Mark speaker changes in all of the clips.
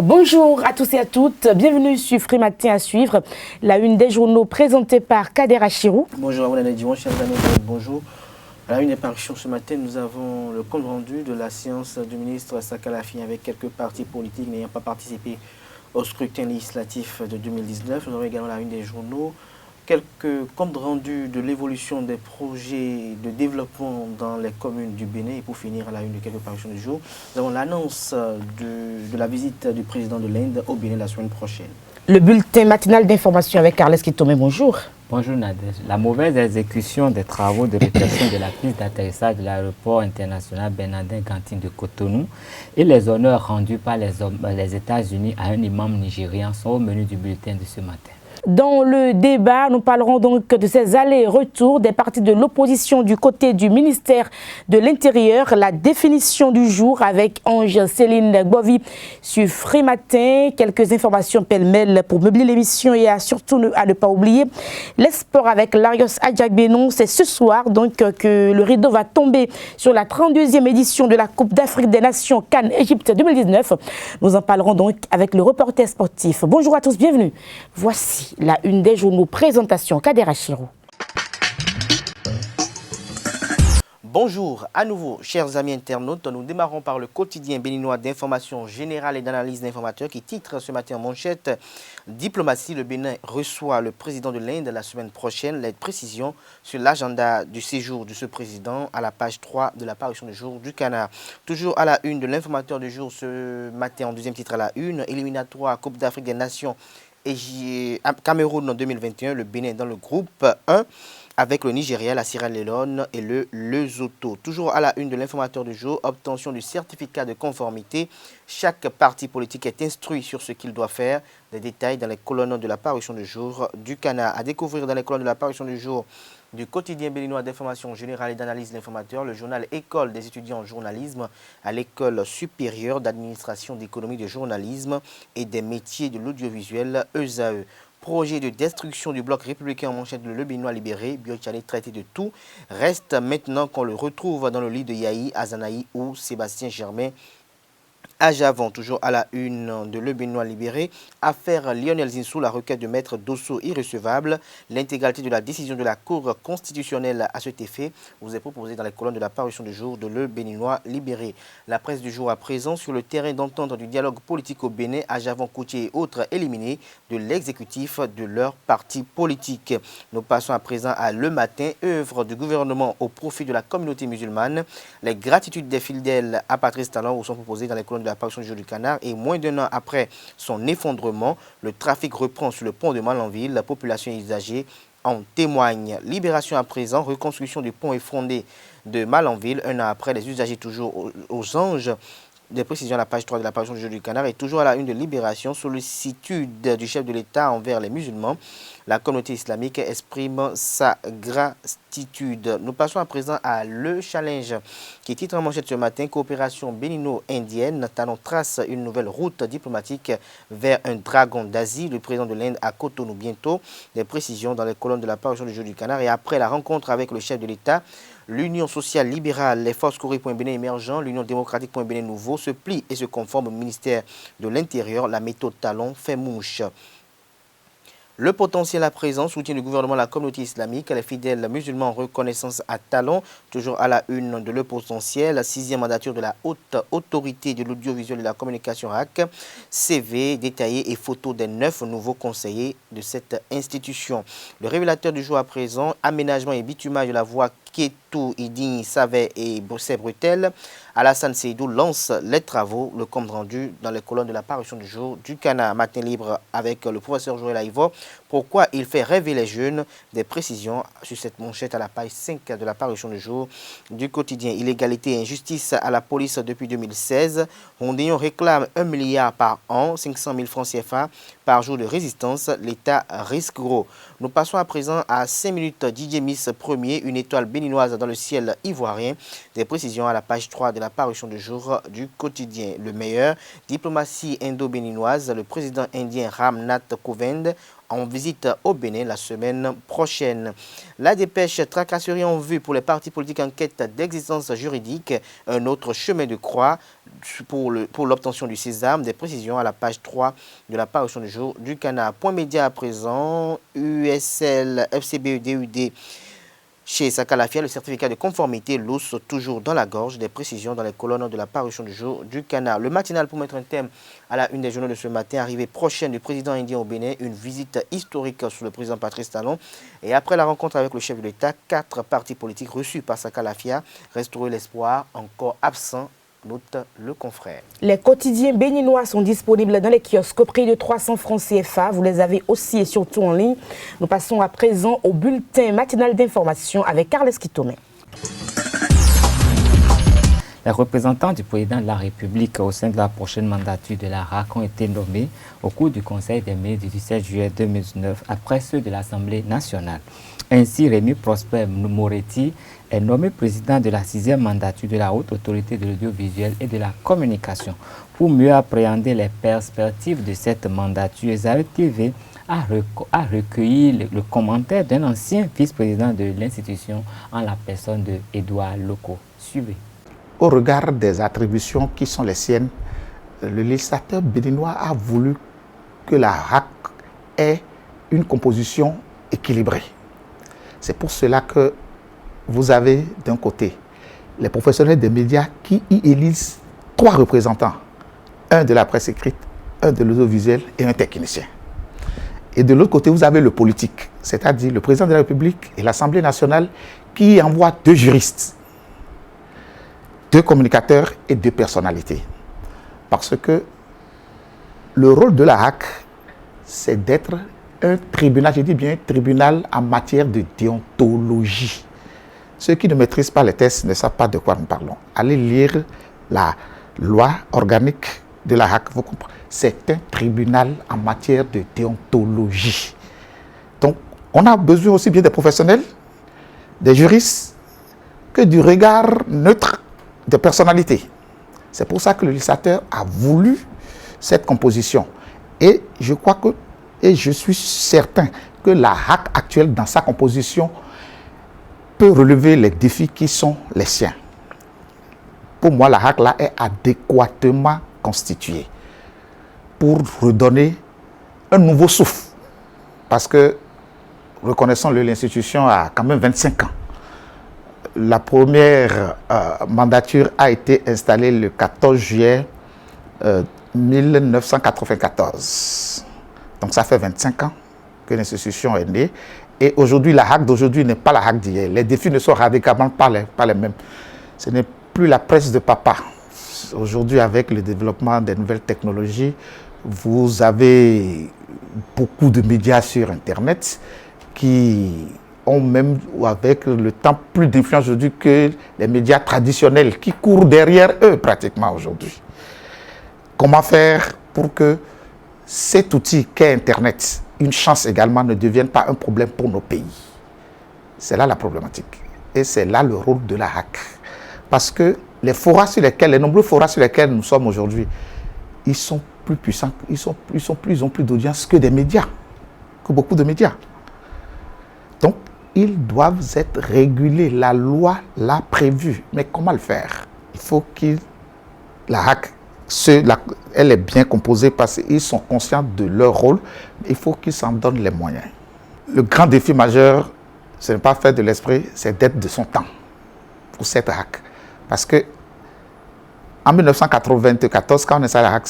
Speaker 1: Bonjour à tous et à toutes, bienvenue sur Free Matin à suivre, la une des journaux présentée par Kader Achirou.
Speaker 2: Bonjour à vous, chers amis, bonjour. À la une des parutions ce matin, nous avons le compte rendu de la séance du ministre Sakalafi avec quelques partis politiques n'ayant pas participé au scrutin législatif de 2019. Nous avons également la une des journaux, quelques comptes rendus de l'évolution des projets de développement dans les communes du Bénin. Et pour finir, à la une de quelques parutions du jour, nous avons l'annonce de la visite du président de l'Inde au Bénin la semaine prochaine.
Speaker 1: Le bulletin matinal d'information avec Carles Kitomé, bonjour.
Speaker 3: Bonjour Nadège. La mauvaise exécution des travaux de répression de la piste d'atterrissage de l'aéroport international Bernardin-Gantine de Cotonou et les honneurs rendus par les États-Unis à un imam nigérian sont au menu du bulletin de ce matin.
Speaker 1: Dans le débat, nous parlerons donc de ces allers-retours des partis de l'opposition du côté du ministère de l'Intérieur, la définition du jour avec Ange Céline Gbovi sur Free Matin, quelques informations pêle-mêle pour meubler l'émission et surtout à ne pas oublier les sports avec Larios Adjagbenon. C'est ce soir donc que le rideau va tomber sur la 32e édition de la Coupe d'Afrique des Nations CAN Égypte 2019. Nous en parlerons donc avec le reporter sportif. Bonjour à tous, bienvenue. Voici la une des journaux, présentation Kader Achirou.
Speaker 2: Bonjour à nouveau, chers amis internautes. Nous démarrons par le quotidien béninois d'information générale et d'analyse d'informateurs qui titre ce matin en manchette « Diplomatie, le Bénin reçoit le président de l'Inde la semaine prochaine ». Les précisions sur l'agenda du séjour de ce président à la page 3 de la parution du jour du Canard. Toujours à la une de l'informateur du jour ce matin en deuxième titre à la une, éliminatoire Coupe d'Afrique des Nations et Cameroun en 2021, le Bénin dans le groupe 1 avec le Nigeria, la Sierra Leone et le Lesotho. Toujours à la une de l'informateur du jour, obtention du certificat de conformité. Chaque parti politique est instruit sur ce qu'il doit faire. Des détails dans les colonnes de la parution du jour du Canard. À découvrir dans les colonnes de la parution du jour du quotidien béninois d'information générale et d'analyse d'informateurs, le journal École des étudiants en journalisme à l'École supérieure d'administration d'économie de journalisme et des métiers de l'audiovisuel ESAE. Projet de destruction du bloc républicain en manchette de Le Béninois libéré, Biotchane traité de tout. Reste maintenant qu'on le retrouve dans le lit de Yahi, Azanaï ou Sébastien Germain à Javon. Toujours à la une de Le Béninois libéré, affaire Lionel Zinsou, la requête de maître Dosso irrecevable. L'intégralité de la décision de la Cour constitutionnelle à cet effet vous est proposée dans les colonnes de la parution du jour de Le Béninois libéré. La presse du jour à présent sur le terrain d'entente du dialogue politique au Bénin, à Javon, Koutié et autres éliminés de l'exécutif de leur parti politique. Nous passons à présent à Le Matin, œuvre du gouvernement au profit de la communauté musulmane. Les gratitudes des fidèles à Patrice Talon vous sont proposées dans les colonnes de la parution du jour du Canard. Et moins d'un an après son effondrement, le trafic reprend sur le pont de Malanville. La population et les usagers en témoignent. Libération à présent, reconstruction du pont effondré de Malanville. Un an après, les usagers toujours aux anges. Des précisions à la page 3 de la parution du jour du Canard. Et toujours à la une de Libération, sollicitude du chef de l'État envers les musulmans. La communauté islamique exprime sa gratitude. Nous passons à présent à Le Challenge, qui titre en manchette ce matin, coopération bénino-indienne. Talon trace une nouvelle route diplomatique vers un dragon d'Asie. Le président de l'Inde à Cotonou bientôt. Des précisions dans les colonnes de la parution du jour du Canard. Et après la rencontre avec le chef de l'État, l'Union sociale libérale, les forces Corée.Bénin émergent, l'Union démocratique.Bénin nouveau se plie et se conforme au ministère de l'Intérieur. La méthode Talon fait mouche. Le potentiel à présent, soutien du gouvernement à la communauté islamique, les fidèles musulmans en reconnaissance à Talon, toujours à la une de Le Potentiel, 6e mandature de la haute autorité de l'audiovisuel et de la communication HAC, CV détaillé et photos des 9 nouveaux conseillers de cette institution. Le révélateur du jour à présent, aménagement et bitumage de la voie Kétou, Iding, Savet et Bossé-Brutel. Alassane Seydou lance les travaux, le compte rendu dans les colonnes de la parution du jour du Canard. Matin libre avec le professeur Joël Aïvo. Pourquoi il fait rêver les jeunes? Des précisions sur cette manchette à la page 5 de la parution du jour du quotidien. Illégalité et injustice à la police depuis 2016. Rondéon réclame 1 milliard par an, 500 000 francs CFA par jour de résistance. L'État risque gros. Nous passons à présent à 5 minutes. DJ Miss premier, une étoile béninoise dans le ciel ivoirien. Des précisions à la page 3 de la parution du jour du quotidien. Le meilleur, diplomatie indo-béninoise, le président indien Ram Nath Kovind en visite au Bénin la semaine prochaine. La dépêche tracasserie en vue pour les partis politiques en quête d'existence juridique, un autre chemin de croix pour l'obtention du sésame. Des précisions à la page 3 de la parution du jour du Canard. Point média à présent, USL, FCB, DUD. Chez Sakalafia, le certificat de conformité lousse toujours dans la gorge, des précisions dans les colonnes de la parution du jour du Canard. Le matinal pour mettre un thème à la une des journaux de ce matin, arrivée prochaine du président indien au Bénin, une visite historique sous le président Patrice Talon. Et après la rencontre avec le chef de l'État, 4 partis politiques reçus par Sakalafia, restaurer l'espoir encore absent, note le confrère.
Speaker 1: Les quotidiens béninois sont disponibles dans les kiosques au prix de 300 francs CFA. Vous les avez aussi et surtout en ligne. Nous passons à présent au bulletin matinal d'information avec Carles Kitomé.
Speaker 3: Les représentants du président de la République au sein de la prochaine mandature de la RAC ont été nommés au cours du Conseil des ministres du 17 juillet 2019 après ceux de l'Assemblée nationale. Ainsi, Rémi Prosper Moretti est nommé président de la 6e mandature de la Haute Autorité de l'Audiovisuel et de la Communication. Pour mieux appréhender les perspectives de cette mandature, Zaï TV a recueilli le commentaire d'un ancien vice-président de l'institution en la personne de Édouard Loco. Suivez.
Speaker 4: Au regard des attributions qui sont les siennes, le législateur béninois a voulu que la RAC ait une composition équilibrée. C'est pour cela que vous avez d'un côté les professionnels des médias qui y élisent 3 représentants, un de la presse écrite, un de l'audiovisuel et un technicien. Et de l'autre côté, vous avez le politique, c'est-à-dire le président de la République et l'Assemblée nationale qui envoient 2 juristes, 2 communicateurs et 2 personnalités. Parce que le rôle de la RAC, c'est d'être un tribunal, je dis bien tribunal en matière de déontologie. Ceux qui ne maîtrisent pas les textes ne savent pas de quoi nous parlons. Allez lire la loi organique de la RAC, vous comprenez. C'est un tribunal en matière de déontologie. Donc, on a besoin aussi bien des professionnels, des juristes, que du regard neutre de personnalité. C'est pour ça que le législateur a voulu cette composition. Et je crois que, et je suis certain que la RAC actuelle, dans sa composition, peut relever les défis qui sont les siens. Pour moi, la RAC là est adéquatement constituée pour redonner un nouveau souffle. Parce que, reconnaissons-le, l'institution a quand même 25 ans. La première mandature a été installée le 14 juillet 1994. Donc ça fait 25 ans que l'institution est née. Et aujourd'hui, la RAC d'aujourd'hui n'est pas la RAC d'hier. Les défis ne sont radicalement pas les mêmes. Ce n'est plus la presse de papa. Aujourd'hui, avec le développement des nouvelles technologies, vous avez beaucoup de médias sur Internet qui ont même, avec le temps, plus d'influence aujourd'hui que les médias traditionnels qui courent derrière eux pratiquement aujourd'hui. Comment faire pour que cet outil qu'est Internet, une chance également, ne devienne pas un problème pour nos pays? C'est là la problématique. Et c'est là le rôle de la RAC. Parce que les nombreux forats sur lesquels nous sommes aujourd'hui, ils sont plus puissants, ils ont plus d'audience que des médias, que beaucoup de médias. Donc, ils doivent être régulés. La loi l'a prévu. Mais comment le faire? Il faut la RAC, elle est bien composée parce qu'ils sont conscients de leur rôle. Il faut qu'ils s'en donnent les moyens. Le grand défi majeur, ce n'est pas faire de l'esprit, c'est d'être de son temps pour cette RAC. Parce que en 1994, quand on installé la RAC,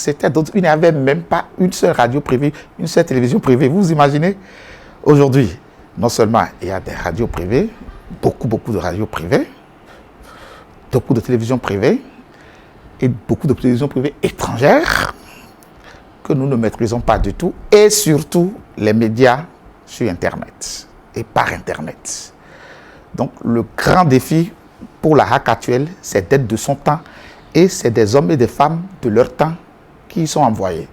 Speaker 4: il n'y avait même pas une seule radio privée, une seule télévision privée. Vous imaginez? Aujourd'hui, non seulement il y a des radios privées, beaucoup de radios privées, beaucoup de télévisions privées, et beaucoup de télévisions privées étrangères que nous ne maîtrisons pas du tout, et surtout les médias sur Internet et par Internet. Donc le grand défi pour la RAC actuelle, c'est d'être de son temps, et c'est des hommes et des femmes de leur temps qui y sont envoyés.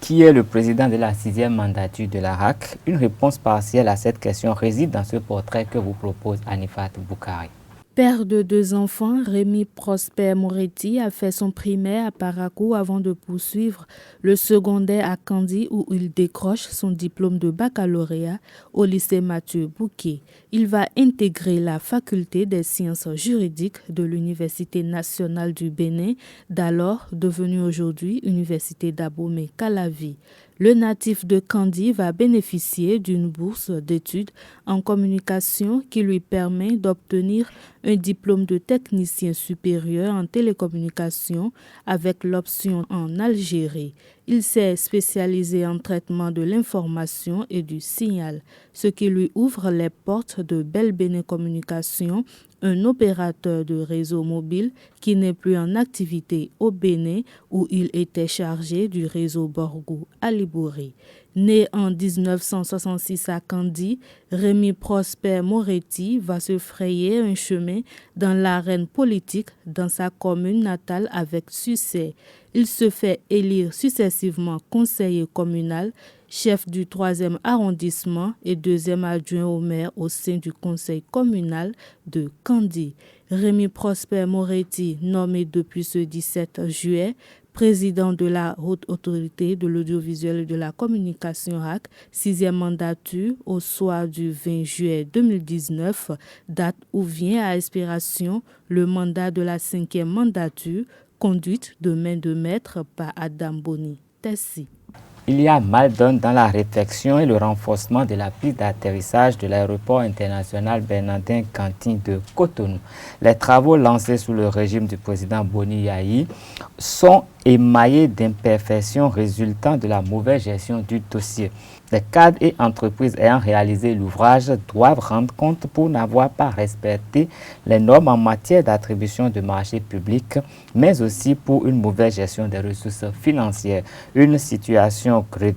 Speaker 3: Qui est le président de la 6e mandature de la RAC? Une réponse partielle à cette question réside dans ce portrait que vous propose Anifat Boukari.
Speaker 5: Père de 2 enfants, Rémi Prosper Moretti a fait son primaire à Parakou avant de poursuivre le secondaire à Kandy où il décroche son diplôme de baccalauréat au lycée Mathieu Bouquet. Il va intégrer la faculté des sciences juridiques de l'Université nationale du Bénin, d'alors devenue aujourd'hui Université d'Abomey-Calavi. Le natif de Kandy va bénéficier d'une bourse d'études en communication qui lui permet d'obtenir un diplôme de technicien supérieur en télécommunications avec l'option en Algérie. Il s'est spécialisé en traitement de l'information et du signal, ce qui lui ouvre les portes de Bell Bénin Communications, un opérateur de réseau mobile qui n'est plus en activité au Bénin où il était chargé du réseau Borgou à Libouri. Né en 1966 à Kandy, Rémi Prosper Moretti va se frayer un chemin dans l'arène politique dans sa commune natale avec succès. Il se fait élire successivement conseiller communal, chef du 3e arrondissement et 2e adjoint au maire au sein du conseil communal de Kandy. Rémi Prosper Moretti, nommé depuis ce 17 juillet, président de la Haute Autorité de l'Audiovisuel et de la Communication HAC, 6e mandature au soir du 20 juillet 2019, date où vient à expiration le mandat de la 5e mandature, conduite de main de maître par Adam Boni. Tessie.
Speaker 3: Il y a mal donne dans la réflexion et le renforcement de la piste d'atterrissage de l'aéroport international Bernardin Ganting de Cotonou. Les travaux lancés sous le régime du président Boni Yayi sont émaillés d'imperfections résultant de la mauvaise gestion du dossier. Les cadres et entreprises ayant réalisé l'ouvrage doivent rendre compte pour n'avoir pas respecté les normes en matière d'attribution de marchés publics, mais aussi pour une mauvaise gestion des ressources financières. Une situation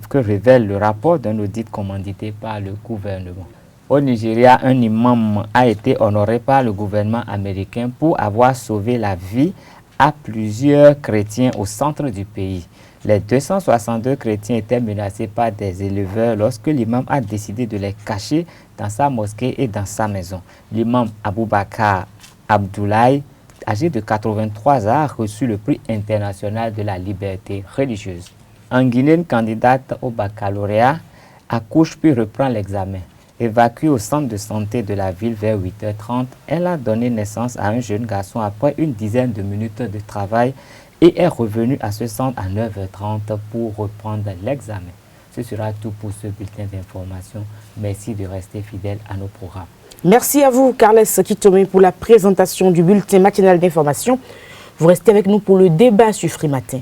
Speaker 3: que révèle le rapport d'un audit commandité par le gouvernement. Au Nigeria, un imam a été honoré par le gouvernement américain pour avoir sauvé la vie à plusieurs chrétiens au centre du pays. Les 262 chrétiens étaient menacés par des éleveurs lorsque l'imam a décidé de les cacher dans sa mosquée et dans sa maison. L'imam Aboubakar Abdoulaye, âgé de 83 ans, a reçu le prix international de la liberté religieuse. En Guinée, une candidate au baccalauréat accouche puis reprend l'examen. Évacuée au centre de santé de la ville vers 8h30, elle a donné naissance à un jeune garçon après une dizaine de minutes de travail et est revenue à ce centre à 9h30 pour reprendre l'examen. Ce sera tout pour ce bulletin d'information. Merci de rester fidèle à nos programmes.
Speaker 1: Merci à vous, Carles Kitome, pour la présentation du bulletin matinal d'information. Vous restez avec nous pour le débat sur Free Matin.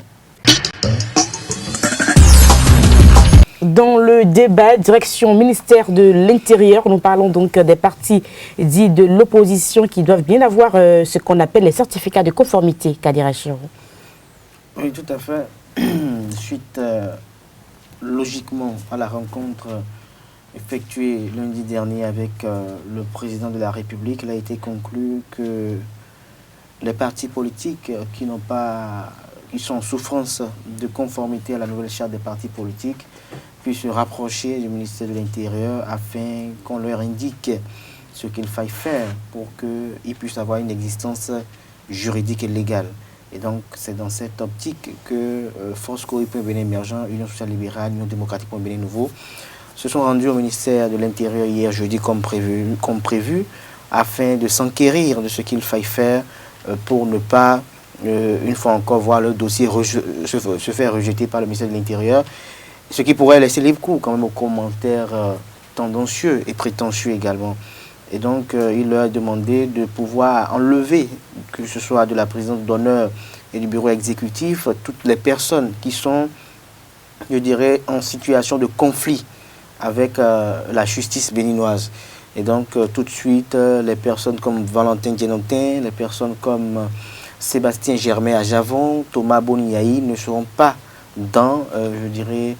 Speaker 1: Dans le débat, direction ministère de l'Intérieur, nous parlons donc des partis dits de l'opposition qui doivent bien avoir ce qu'on appelle les certificats de conformité, Kadira Chirou.
Speaker 2: Oui, tout à fait. Suite logiquement à la rencontre effectuée lundi dernier avec le président de la République, il a été conclu que les partis politiques qui sont en souffrance de conformité à la nouvelle charte des partis politiques puissent se rapprocher du ministère de l'Intérieur afin qu'on leur indique ce qu'il faille faire pour qu'ils puissent avoir une existence juridique et légale. Et donc, c'est dans cette optique que Force Corée pour un Bénin émergent, Union sociale libérale, Union démocratique pour un Bénin nouveau, se sont rendus au ministère de l'Intérieur hier jeudi comme prévu afin de s'enquérir de ce qu'il faille faire pour ne pas, une fois encore, voir le dossier se faire rejeter par le ministère de l'Intérieur, ce qui pourrait laisser libre cours quand même aux commentaires tendancieux et prétentieux également. Et donc, il leur a demandé de pouvoir enlever, que ce soit de la présidence d'honneur et du bureau exécutif, toutes les personnes qui sont, je dirais, en situation de conflit avec la justice béninoise. Et donc, tout de suite, les personnes comme Valentin Dienontin, les personnes comme Sébastien Germain à Javon, Thomas Boniaï ne seront pas dans, je dirais,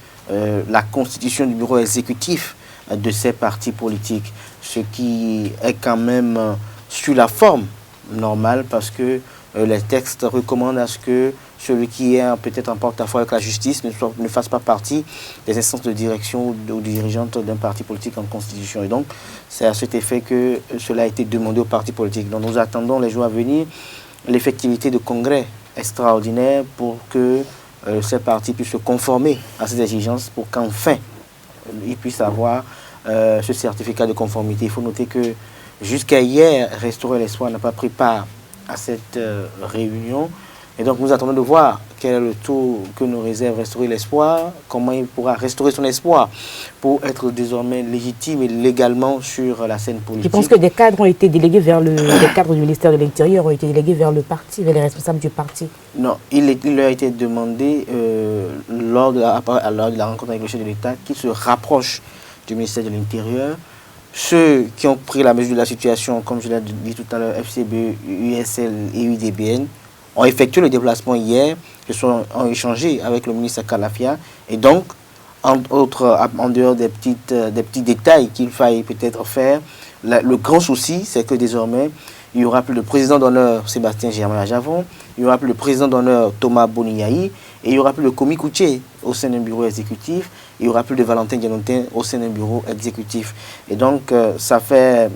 Speaker 2: la constitution du bureau exécutif de ces partis politiques, ce qui est quand même sur la forme normale parce que les textes recommandent à ce que celui qui est peut-être en porte-à-faux avec la justice ne fasse pas partie des instances de direction ou dirigeantes d'un parti politique en constitution. Et donc, c'est à cet effet que cela a été demandé aux partis politiques. Donc, nous attendons les jours à venir l'effectivité de congrès extraordinaire pour que ces partis puissent se conformer à ces exigences pour qu'enfin, ils puissent avoir ce certificat de conformité. Il faut noter que jusqu'à hier, Restaurer l'Espoir n'a pas pris part à cette réunion. Et donc, nous attendons de voir quel est le tour que nous réserve Restaurer l'Espoir, comment il pourra restaurer son espoir pour être désormais légitime et légalement sur la scène politique.
Speaker 1: Je pense que des cadres ont été délégués vers des cadres du ministère de l'Intérieur ont été délégués vers le parti, vers les responsables du parti.
Speaker 2: Non, il leur a été demandé lors de la rencontre avec le chef de l'État qu'ils se rapprochent du ministère de l'Intérieur. Ceux qui ont pris la mesure de la situation, comme je l'ai dit tout à l'heure, FCB, USL et UDBN, ont effectué le déplacement hier, ont échangé avec le ministre Kalafia. Et donc, en dehors des petits détails qu'il faille peut-être faire, le grand souci, c'est que désormais, il n'y aura plus le président d'honneur Sébastien Germain-Javon, il n'y aura plus le président d'honneur Thomas Boniaï, et il n'y aura plus le Komi Kouché au sein d'un bureau exécutif, il n'y aura plus de Valentin Dianontin au sein d'un bureau exécutif. Et donc, ça crée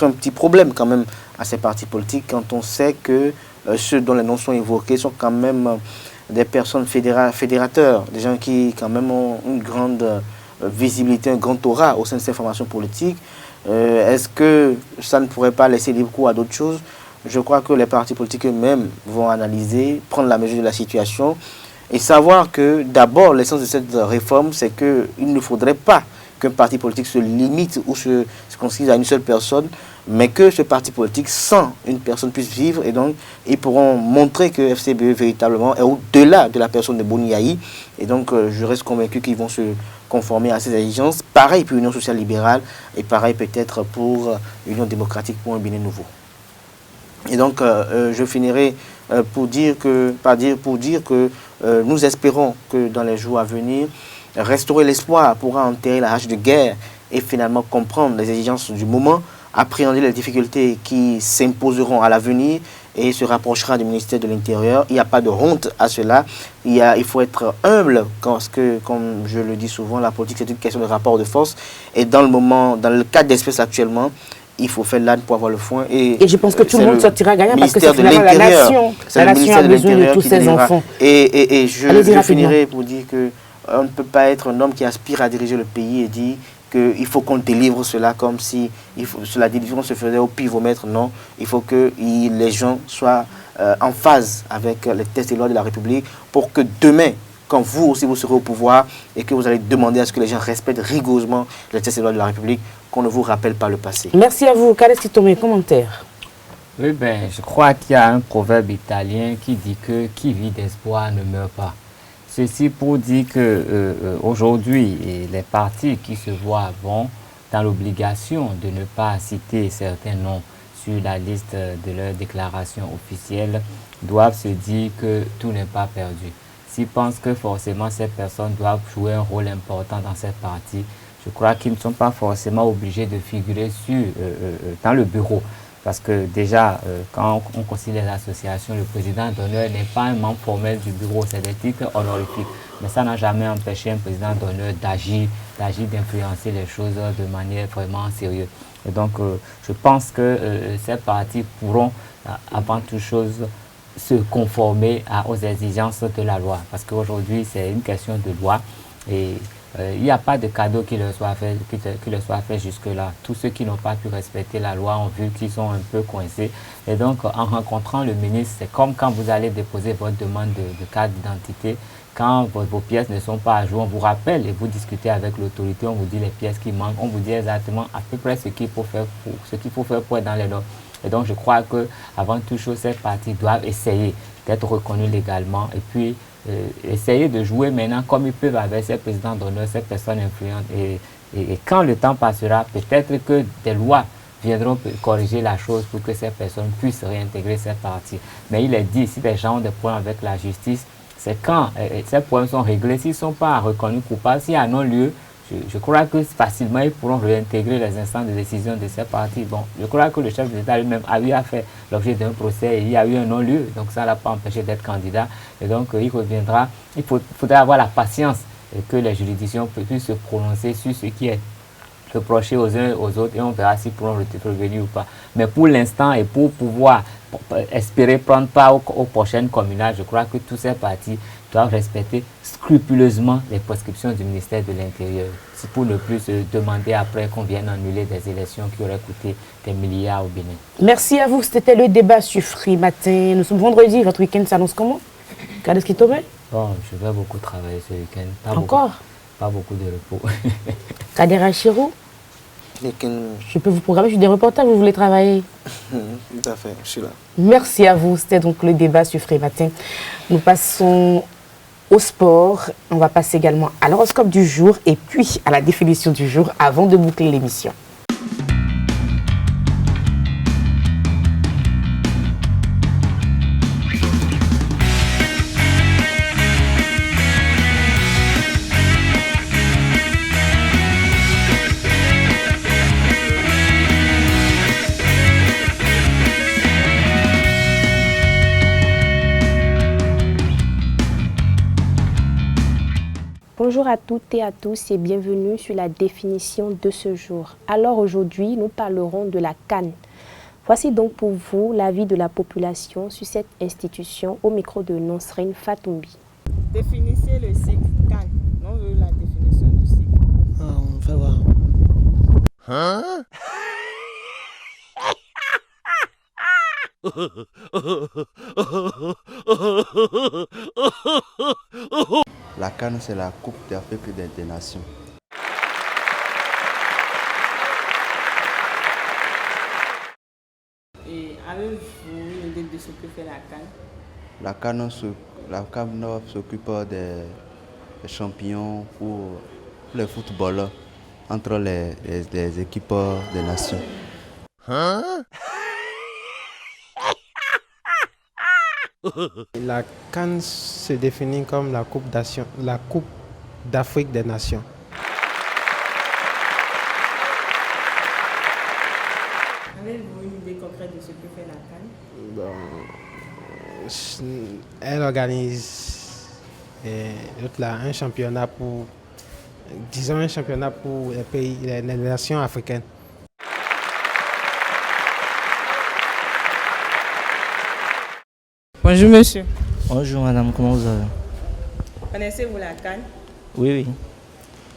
Speaker 2: un petit problème quand même à ces partis politiques quand on sait que ceux dont les noms sont évoqués sont quand même des personnes fédérateurs, des gens qui quand même ont une grande visibilité, un grand aura au sein de ces formations politiques. Est-ce que ça ne pourrait pas laisser libre cours à d'autres choses? Je crois que les partis politiques eux-mêmes vont analyser, prendre la mesure de la situation et savoir que d'abord l'essence de cette réforme, c'est qu'il ne faudrait pas qu'un parti politique se limite ou se consiste à une seule personne, mais que ce parti politique, sans une personne, puisse vivre. Et donc, ils pourront montrer que FCBE véritablement est au-delà de la personne de Boniaï. Et donc, je reste convaincu qu'ils vont se conformer à ces exigences. Pareil pour Union sociale libérale et pareil peut-être pour Union démocratique pour un Bénin nouveau. Et donc, je finirai pour dire que nous espérons que dans les jours à venir, Restaurer l'Espoir pourra enterrer la hache de guerre et finalement comprendre les exigences du moment, appréhender les difficultés qui s'imposeront à l'avenir et se rapprochera du ministère de l'Intérieur. Il n'y a pas de honte à cela. Il faut être humble parce que, comme je le dis souvent, la politique c'est une question de rapport de force. Et dans le cas d'espèce actuellement, il faut faire l'âne pour avoir le foin. Et
Speaker 1: je pense que tout le monde sortira gagnant parce que c'est finalement la nation. La nation a besoin de tous ses enfants.
Speaker 2: Et je finirai pour dire que on ne peut pas être un homme qui aspire à diriger le pays et dire qu'il faut qu'on délivre cela comme si la délivrance se faisait au pivomètre. Non, il faut que les gens soient en phase avec les textes et lois de la République pour que demain, quand vous aussi vous serez au pouvoir et que vous allez demander à ce que les gens respectent rigoureusement les textes et lois de la République, qu'on ne vous rappelle pas le passé.
Speaker 1: Merci à vous. Kalesti Tomé, commentaire.
Speaker 3: Oui, je crois qu'il y a un proverbe italien qui dit que qui vit d'espoir ne meurt pas. Ceci pour dire qu'aujourd'hui, les partis qui se voient dans l'obligation de ne pas citer certains noms sur la liste de leur déclaration officielle doivent se dire que tout n'est pas perdu. S'ils pensent que forcément ces personnes doivent jouer un rôle important dans cette partie, je crois qu'ils ne sont pas forcément obligés de figurer dans le bureau. Parce que déjà, quand on considère les associations, le président d'honneur n'est pas un membre formel du bureau, c'est des titres honorifiques. Mais ça n'a jamais empêché un président d'honneur d'agir, d'influencer les choses de manière vraiment sérieuse. Et donc, je pense que ces partis pourront, avant toute chose, se conformer aux exigences de la loi. Parce qu'aujourd'hui, c'est une question de loi. Et il n'y a pas de cadeau qui leur soit fait jusque-là. Tous ceux qui n'ont pas pu respecter la loi ont vu qu'ils sont un peu coincés. Et donc, en rencontrant le ministre, c'est comme quand vous allez déposer votre demande de carte d'identité. Quand vos pièces ne sont pas à jour, on vous rappelle et vous discutez avec l'autorité, on vous dit les pièces qui manquent, on vous dit exactement à peu près ce qu'il faut faire pour être dans les normes. Et donc, je crois qu'avant toute chose, ces partis doivent essayer d'être reconnus légalement et puis essayer de jouer maintenant comme ils peuvent avec ces présidents d'honneur, ces personnes influentes. Et quand le temps passera, peut-être que des lois viendront corriger la chose pour que ces personnes puissent réintégrer ces partis. Mais il est dit, si les gens ont des problèmes avec la justice, c'est quand ces problèmes sont réglés, s'ils ne sont pas reconnus coupables, s'il y a non-lieu, je crois que facilement ils pourront réintégrer les instances de décision de ces partis. Bon, je crois que le chef de l'État lui-même a eu à faire l'objet d'un procès et il y a eu un non-lieu, donc ça ne l'a pas empêché d'être candidat. Et donc il reviendra, faudra avoir la patience que les juridictions puissent se prononcer sur ce qui est reproché aux uns et aux autres et on verra s'ils pourront revenir ou pas. Mais pour l'instant et pour pouvoir espérer prendre part aux prochaines communales, je crois que tous ces partis doivent respecter scrupuleusement les prescriptions du ministère de l'Intérieur. C'est pour ne plus se demander après qu'on vienne annuler des élections qui auraient coûté des milliards au Bénin.
Speaker 1: Merci à vous. C'était le débat sur Free Matin. Nous sommes vendredi. Votre week-end s'annonce comment? Qu'est-ce qui tombe?
Speaker 3: Bon, je vais beaucoup travailler ce week-end.
Speaker 1: Encore?
Speaker 3: Pas beaucoup de repos.
Speaker 1: Kadera Chirou, je peux vous programmer, je suis des reporters, vous voulez travailler?
Speaker 6: Tout à fait, je suis là.
Speaker 1: Merci à vous. C'était donc le débat sur Free Matin. Nous passons au sport. On va passer également à l'horoscope du jour et puis à la définition du jour avant de boucler l'émission.
Speaker 7: Bonjour à toutes et à tous et bienvenue sur la définition de ce jour. Alors aujourd'hui, nous parlerons de la CAN. Voici donc pour vous l'avis de la population sur cette institution au micro de Nonsrine Fatoumbi.
Speaker 8: Définissez le cycle CAN. On veut la définition du cycle.
Speaker 6: On va voir.
Speaker 9: Hein?
Speaker 10: La CAN, c'est la Coupe d'Afrique des Nations.
Speaker 8: Et avez-vous une idée de ce que fait la CAN?
Speaker 10: La CAN s'occupe des champions pour les footballeurs entre les équipes des nations.
Speaker 9: Hein?
Speaker 6: La CAN se définit comme la Coupe d'Afrique des Nations.
Speaker 8: Avez-vous une idée concrète de ce que fait la CAN?
Speaker 6: Elle organise un championnat pour les pays, les nations africaines.
Speaker 8: Bonjour monsieur.
Speaker 11: Bonjour madame, comment vous allez?
Speaker 8: Connaissez-vous la CAN?
Speaker 11: Oui.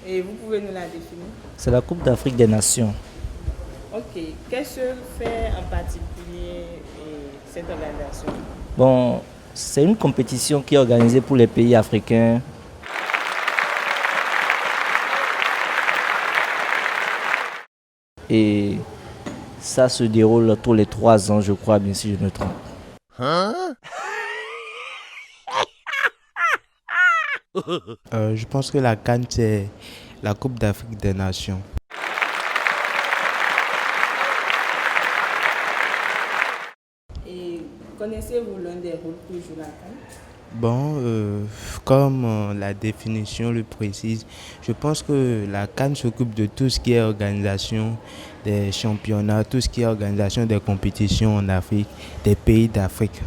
Speaker 8: Et vous pouvez nous la définir?
Speaker 11: C'est la Coupe d'Afrique des Nations.
Speaker 8: Ok. Qu'est-ce que fait en particulier cette organisation?
Speaker 11: Bon, c'est une compétition qui est organisée pour les pays africains. Et ça se déroule tous les 3 ans, je crois, bien si je me trompe.
Speaker 9: Hein?
Speaker 12: Je pense que la CAN, c'est la Coupe d'Afrique des Nations.
Speaker 8: Et connaissez-vous l'un des rôles que joue la CAN?
Speaker 12: Bon, comme la définition le précise, je pense que la CAN s'occupe de tout ce qui est organisation des championnats, tout ce qui est organisation des compétitions en Afrique, des pays d'Afrique.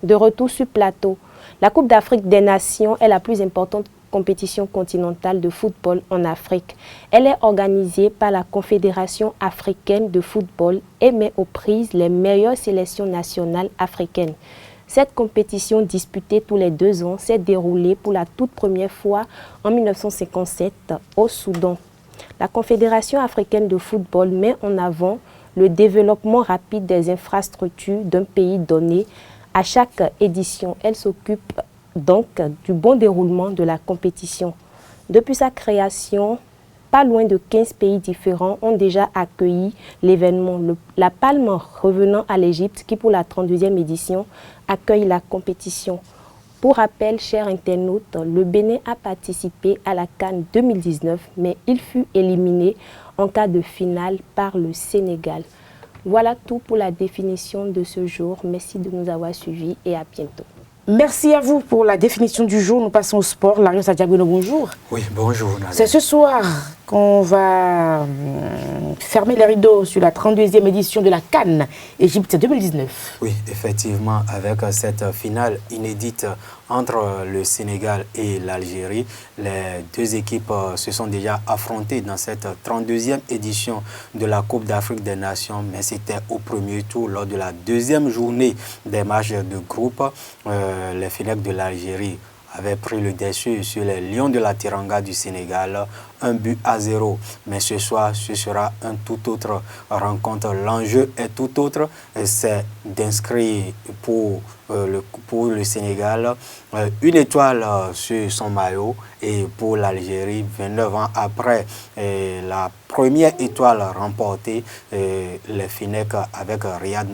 Speaker 7: De retour sur plateau, la Coupe d'Afrique des Nations est la plus importante compétition continentale de football en Afrique. Elle est organisée par la Confédération africaine de football et met aux prises les meilleures sélections nationales africaines. Cette compétition disputée tous les 2 ans s'est déroulée pour la toute première fois en 1957 au Soudan. La Confédération africaine de football met en avant le développement rapide des infrastructures d'un pays donné. À chaque édition, elle s'occupe donc du bon déroulement de la compétition. Depuis sa création, pas loin de 15 pays différents ont déjà accueilli l'événement. La Palme revenant à l'Égypte qui, pour la 32e édition, accueille la compétition. Pour rappel, chers internautes, le Bénin a participé à la CAN 2019, mais il fut éliminé en cas de finale par le Sénégal. Voilà tout pour la définition de ce jour. Merci de nous avoir suivis et à bientôt.
Speaker 1: Merci à vous pour la définition du jour. Nous passons au sport. Larios Adjabweno, bonjour.
Speaker 13: Oui, bonjour.
Speaker 1: C'est ce soir qu'on va fermer les rideaux sur la 32e édition de la CAN Égypte 2019.
Speaker 13: Oui, effectivement, avec cette finale inédite entre le Sénégal et l'Algérie, les deux équipes se sont déjà affrontées dans cette 32e édition de la Coupe d'Afrique des Nations, mais c'était au premier tour, lors de la deuxième journée des matchs de groupe. Les Fennecs de l'Algérie avaient pris le dessus sur les Lions de la Teranga du Sénégal, 1-0. Mais ce soir, ce sera un tout autre rencontre. L'enjeu est tout autre, c'est d'inscrire pour le Sénégal une étoile sur son maillot, et pour l'Algérie, 29 ans après la première étoile remportée, les Fennecs avec Riyad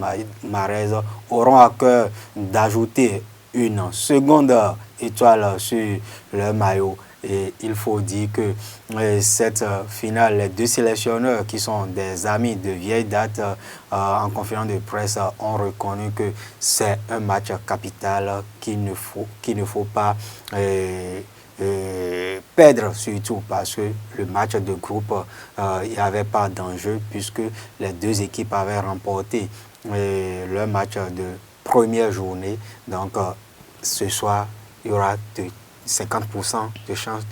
Speaker 13: Mahrez auront à cœur d'ajouter une seconde étoile sur le maillot. Et il faut dire que cette finale, les deux sélectionneurs qui sont des amis de vieille date en conférence de presse ont reconnu que c'est un match capital qu'il ne faut pas perdre, surtout parce que le match de groupe, il n'y avait pas d'enjeu puisque les deux équipes avaient remporté leur match de première journée. Donc ce soir, il y aura 50% de chances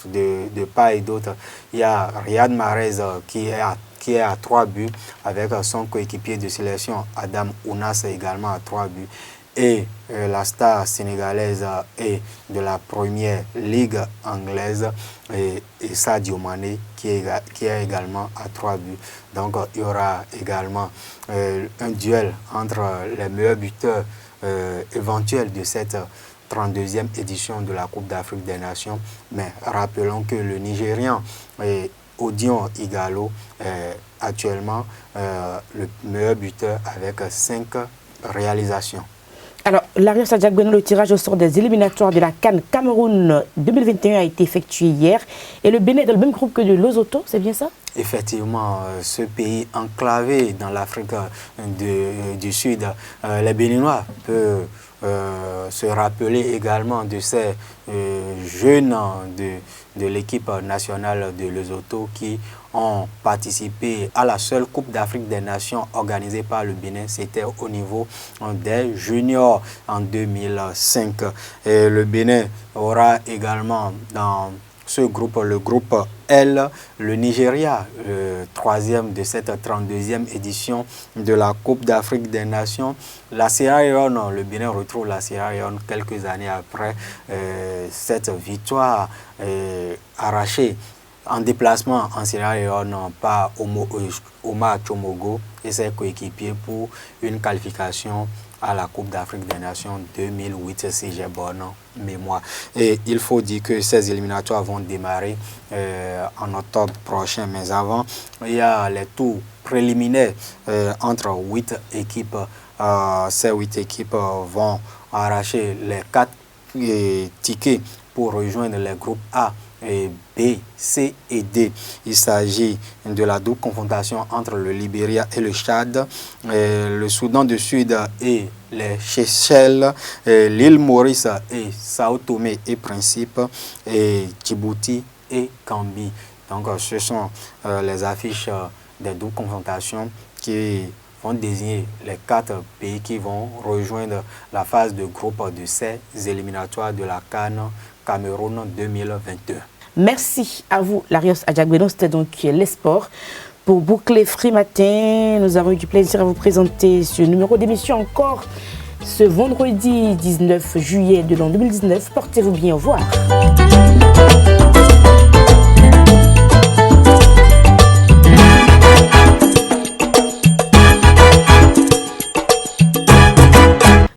Speaker 13: de part et d'autre. Il y a Riyad Mahrez qui est à 3 buts avec son coéquipier de sélection Adam Ounas également à 3 buts. Et la star sénégalaise et de la première ligue anglaise, et Sadio Mané qui est également à 3 buts. Donc il y aura également un duel entre les meilleurs buteurs éventuels de cette 32e édition de la Coupe d'Afrique des Nations. Mais rappelons que le Nigérian Odion Igalo est actuellement le meilleur buteur avec 5 réalisations.
Speaker 1: Alors, Larios Adjabweno, le tirage au sort des éliminatoires de la CAN Cameroun 2021 a été effectué hier. Et le Bénin est dans le même groupe que de Lesotho, c'est bien ça?
Speaker 13: Effectivement, ce pays enclavé dans l'Afrique du Sud, les Béninois peuvent se rappeler également de ces jeunes de l'équipe nationale de Lesotho qui ont participé à la seule Coupe d'Afrique des Nations organisée par le Bénin. C'était au niveau des juniors en 2005. Et le Bénin aura également dans ce groupe, le groupe L, le Nigeria, le 3e de cette 32e édition de la Coupe d'Afrique des Nations. La Sierra Leone, le Bénin retrouve la Sierra Leone quelques années après cette victoire arrachée en déplacement en Sierra Leone par Omar Chomogo et ses coéquipiers pour une qualification à la Coupe d'Afrique des Nations 2008, si j'ai bonne mémoire. Et il faut dire que ces éliminatoires vont démarrer en octobre prochain. Mais avant, il y a les tours préliminaires entre 8 équipes. Ces 8 équipes vont arracher les 4 tickets pour rejoindre les groupes A, B, C et D. Il s'agit de la double confrontation entre le Libéria et le Tchad, le Soudan du Sud et les Seychelles, l'île Maurice et Sao Tomé et Principe, et Djibouti et Gambie. Donc ce sont les affiches des doubles confrontations qui vont désigner les 4 pays qui vont rejoindre la phase de groupe de ces éliminatoires de la CAN Cameroun 2022.
Speaker 1: Merci à vous, Larios Adjabweno. C'était donc les sports. Pour boucler Free Matin, nous avons eu du plaisir à vous présenter ce numéro d'émission encore ce vendredi 19 juillet de l'an 2019. Portez-vous bien, au revoir.